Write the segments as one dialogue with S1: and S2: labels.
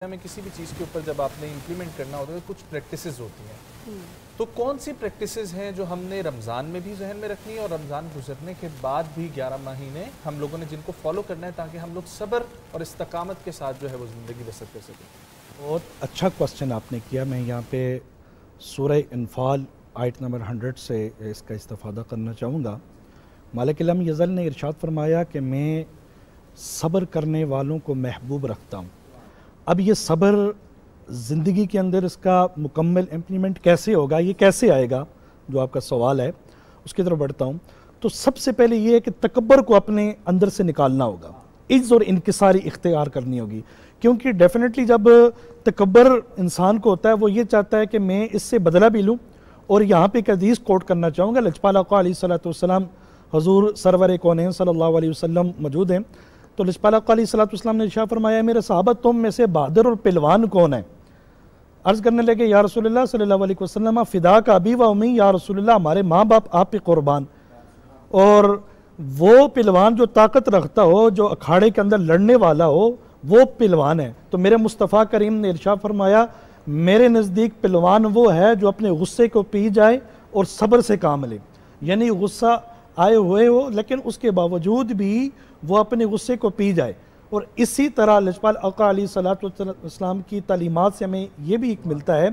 S1: हमें किसी भी चीज़ के ऊपर जब आपने इम्प्लीमेंट करना होता है तो कुछ प्रैक्टिसेस होती हैं, तो कौन सी प्रैक्टिसेस हैं जो हमने रमज़ान में भी जहन में रखनी है और रमज़ान गुजरने के बाद भी 11 महीने हम लोगों ने जिनको फॉलो करना है ताकि हम लोग सब्र और इस्तकामत के साथ जो है वो ज़िंदगी बसर कर सकें?
S2: बहुत अच्छा क्वेश्चन आपने किया। मैं यहाँ पे सूरह इन्फाल आयत नंबर 100 से इसका इस्तेफ़ादा करना चाहूँगा। मालिक इल्म यज़ल ने इरशाद फरमाया कि मैं सब्र करने वालों को महबूब रखता हूँ। अब ये सब्र ज़िंदगी के अंदर इसका मुकम्मल इम्प्लीमेंट कैसे होगा, ये कैसे आएगा, जो आपका सवाल है उसकी तरफ बढ़ता हूँ। तो सबसे पहले ये है कि तकब्बर को अपने अंदर से निकालना होगा, इज़्ज़ और इनकिसारी इख्तियार करनी होगी। क्योंकि डेफिनेटली जब तकब्बर इंसान को होता है वो ये चाहता है कि मैं इससे बदला भी लूँ। और यहाँ पे एक हदीस कोट करना चाहूँगा। लजपाल आका अलैहिस्सलातु वस्सलाम हजूर सरवर कौनैन सल्लल्लाहु अलैहि वसल्लम मौजूद हैं। तो लजपाल आका अलैहिस्सलातु वस्सलाम ने इरशाद फरमाया, मेरे सहाबा तुम में से बहादुर और पहलवान कौन है? अर्ज़ करने लगे, या रसूलुल्लाह सल्लल्लाहु अलैहि वसल्लम फिदा का अबी व उम्मी, या रसूलुल्लाह हमारे माँ बाप आप पे कुर्बान। और वो पहलवान जो ताकत रखता हो, जो अखाड़े के अंदर लड़ने वाला हो, वो पहलवान है। तो मेरे मुस्तफ़ा करीम ने इरशाद फरमाया, मेरे नज़दीक पहलवान वो है जो अपने गुस्से को पी जाए और सब्र से काम ले। यानी गुस्सा आए हुए हो लेकिन उसके बावजूद भी वो अपने गुस्से को पी जाए। और इसी तरह लजपाल आका अलैहिस्सलाम की तालीमात से हमें ये भी एक मिलता है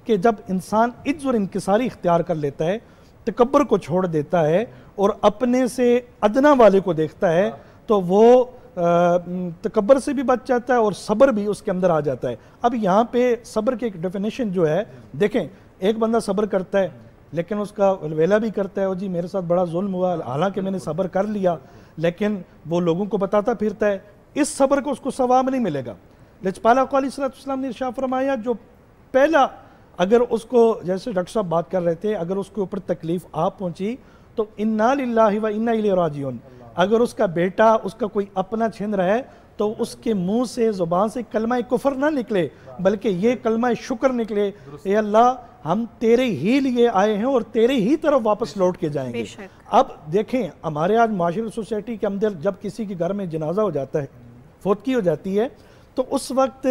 S2: कि जब इंसान इज़्ज़ और इनकिसारी इख्तियार कर लेता है, तकब्बर को छोड़ देता है और अपने से अदना वाले को देखता है, तो वो तकब्बर से भी बच जाता है और सब्र भी उसके अंदर आ जाता है। अब यहाँ पे सब्र की एक डेफिनेशन जो है, देखें, एक बंदा सब्र करता है लेकिन उसका वेला भी करता है, और जी मेरे साथ बड़ा जुल्म हुआ, हालांकि मैंने सब्र कर लिया, लेकिन वो लोगों को बताता फिरता है, इस सब्र को उसको सवाब नहीं मिलेगा। लजपाल आका अलैहिस्सलाम ने इरशाद फरमाया, जो पहला अगर उसको, जैसे डॉक्टर साहब बात कर रहे थे, अगर उसके ऊपर तकलीफ आ पहुंची तो इन्ना लिल्लाहि व इन्ना इलैहि राजिऊन, अगर उसका बेटा, उसका कोई अपना छिन रहा है तो उसके मुंह से, ज़ुबान से कलमा कुफर ना निकले, बल्कि ये कलमा शुक्र निकले, ए अल्लाह हम तेरे ही लिए आए हैं और तेरे ही तरफ वापस लौट के जाएंगे। अब देखें, हमारे आज माशरे सोसाइटी के अंदर जब किसी के घर में जनाजा हो जाता है, फौतगी हो जाती है, तो उस वक्त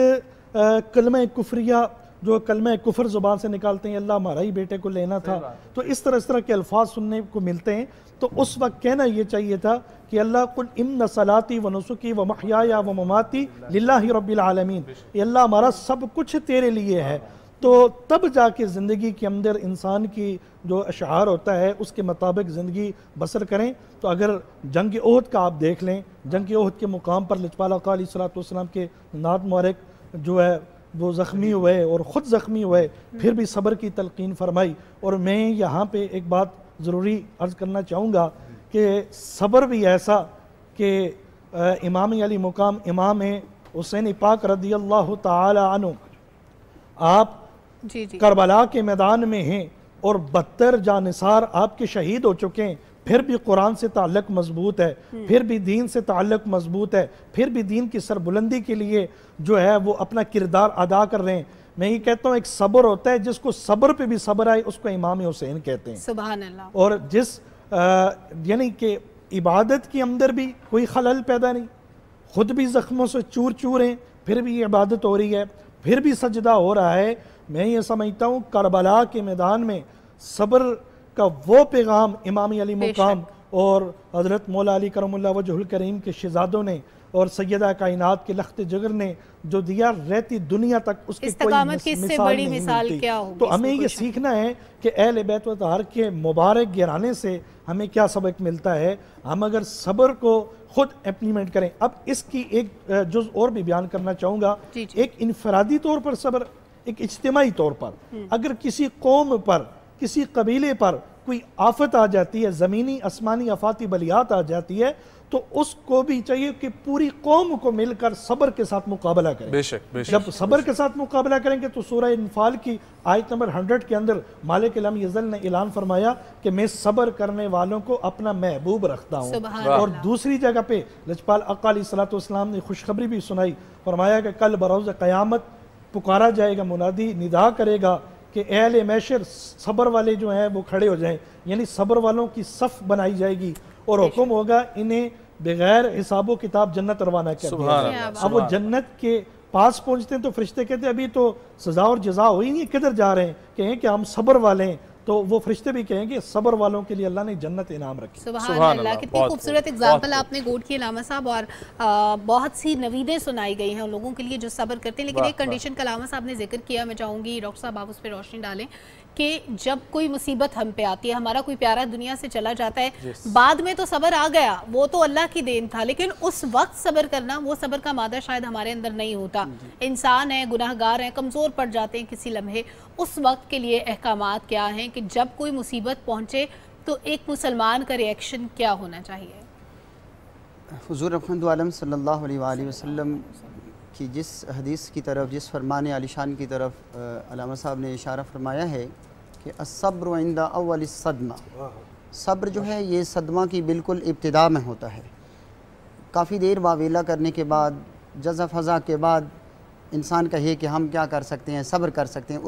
S2: कलमा कुफरिया, जो कलमा कुफर ज़ुबान से निकालते हैं, अल्लाह हमारा ही बेटे को लेना था, तो इस तरह के अल्फाज सुनने को मिलते हैं। तो उस वक्त कहना ये चाहिए था कि अल्लाह कुल इन्ना सलाती व नुसुकी व महयाया व ममाती लिल्लाहि रब्बिल आलमीन, अल्लाह हमारा सब कुछ तेरे लिए है। तो तब जाके ज़िंदगी के अंदर इंसान की जो अशआर होता है उसके मुताबिक ज़िंदगी बसर करें। तो अगर जंग ओहद का आप देख लें, जंग ओहद के मुकाम पर लजपाल आका अलैहिस्सलातु वस्सलाम के नात मुबारक जो है वो ज़ख्मी हुए और ख़ुद ज़ख्मी हुए, फिर भी सब्र की तलकीन फरमाई। और मैं यहाँ पे एक बात ज़रूरी अर्ज़ करना चाहूँगा कि सब्र भी ऐसा कि इमाम अली मुकाम इमाम हुसैन पाक रज़ियल्लाहु ताला अन्हु, आप करबला के मैदान में हैं और 72 जानिसार आपके शहीद हो चुके हैं, फिर भी कुरान से ताल्लुक मजबूत है, फिर भी दीन से ताल्लुक मजबूत है, फिर भी दीन की सरबुलंदी के लिए जो है वो अपना किरदार अदा कर रहे हैं। मैं ये कहता हूँ, एक सब्र होता है, जिसको सब्र पे भी सब्र आए उसको इमाम हुसैन कहते हैं।
S3: सुभान अल्लाह।
S2: और जिस यानी कि इबादत के अंदर भी कोई खलल पैदा नहीं, खुद भी जख्मों से चूर चूर हैं, फिर भी इबादत हो रही है, फिर भी सजदा हो रहा है। मैं ये समझता हूँ करबला के मैदान में सब्र का वो पैगाम इमाम अली मुकाम और हज़रत मौला अली करमुल्लाह वजहुल करीम के शहजादों ने और सैयदा कायनात के लख्त जिगर ने जो दिया, रहती दुनिया तक उसकी कोई मिसाल नहीं मिलती। तो हमें ये सीखना है कि अहले बैत व तहार के मुबारक गिराने से हमें क्या सबक मिलता है। हम अगर सब्र को खुद इम्प्लीमेंट करें। अब इसकी एक जुज़ और भी बयान करना चाहूँगा। एक इनफरादी तौर पर सब्र, एक इज्तिमाई तौर पर, अगर किसी कौम पर, किसी कबीले पर कोई आफत आ जाती है, ज़मीनी आसमानी आफाती बलियात आ जाती है, तो उसको भी चाहिए कि पूरी कौम को मिलकर सब्र के साथ मुकाबला करें।
S1: बेशक, बेशक,
S2: जब सब्र के साथ मुकाबला करेंगे तो सूरह इन्फाल की आयत नंबर 100 के अंदर मालिक इल्म यज़ल ने ऐलान फरमाया कि मैं सब्र करने वालों को अपना महबूब रखता हूँ। और दूसरी जगह पे लजपाल आका अलैहिस्सलातु वस्सलाम ने खुशखबरी भी सुनाई, फरमाया कि कल बरोज़ क़यामत पुकारा जाएगा, मुनादी निदा करेगा कि अहले मैशर सब्र वाले जो हैं वो खड़े हो जाएं, यानी सब्र वालों की सफ़ बनाई जाएगी और हुक्म होगा इन्हें बगैर हिसाबो किताब जन्नत रवाना कर दिया। अब वो जन्नत के पास पहुंचते हैं तो फरिश्ते कहते हैं अभी तो सज़ा और जज़ा हो ही नहीं, किधर जा रहे हैं, कहें कि हम सब्र वाले हैं, तो वो फरिश्ते भी कहेंगे सब्र वालों के लिए अल्लाह ने जन्नत इनाम रखी।
S3: सुभान अल्लाह, कितनी खूबसूरत एग्जाम्पल आपने गोड की अलामा साहब, और बहुत सी नवीदें सुनाई गई हैं उन लोगों के लिए जो सब्र करते हैं। लेकिन एक कंडीशन का अलामा साहब ने जिक्र किया, मैं चाहूँगी डॉक्टर साहब आप उस पर रोशनी डालें, कि जब कोई मुसीबत हम पे आती है, हमारा कोई प्यारा दुनिया से चला जाता है, बाद में तो सब्र आ गया, वो तो अल्लाह की देन था, लेकिन उस वक्त सब्र करना, वो सब्र का मादा शायद हमारे अंदर नहीं होता। इंसान है, गुनाहगार है, कमज़ोर पड़ जाते हैं किसी लम्हे, उस वक्त के लिए अहकामात क्या हैं कि जब कोई मुसीबत पहुँचे तो एक मुसलमान का रिएक्शन क्या होना चाहिए?
S4: हुज़ूर रहमत आलम सल्लल्लाहु अलैहि वसल्लम की जिस हदीस की तरफ, जिस फरमान आलिशान की तरफ अल्लामा साहब ने इशारा फरमाया है कि अस्सब्रु इंदा अव्वल सदमा, सब्र जो है ये सदमा की बिल्कुल इब्तिदा में होता है। काफ़ी देर वावेला करने के बाद, जज़ा फ़ज़ा के बाद इंसान कहे कि हम क्या कर सकते हैं, सब्र कर सकते हैं, उस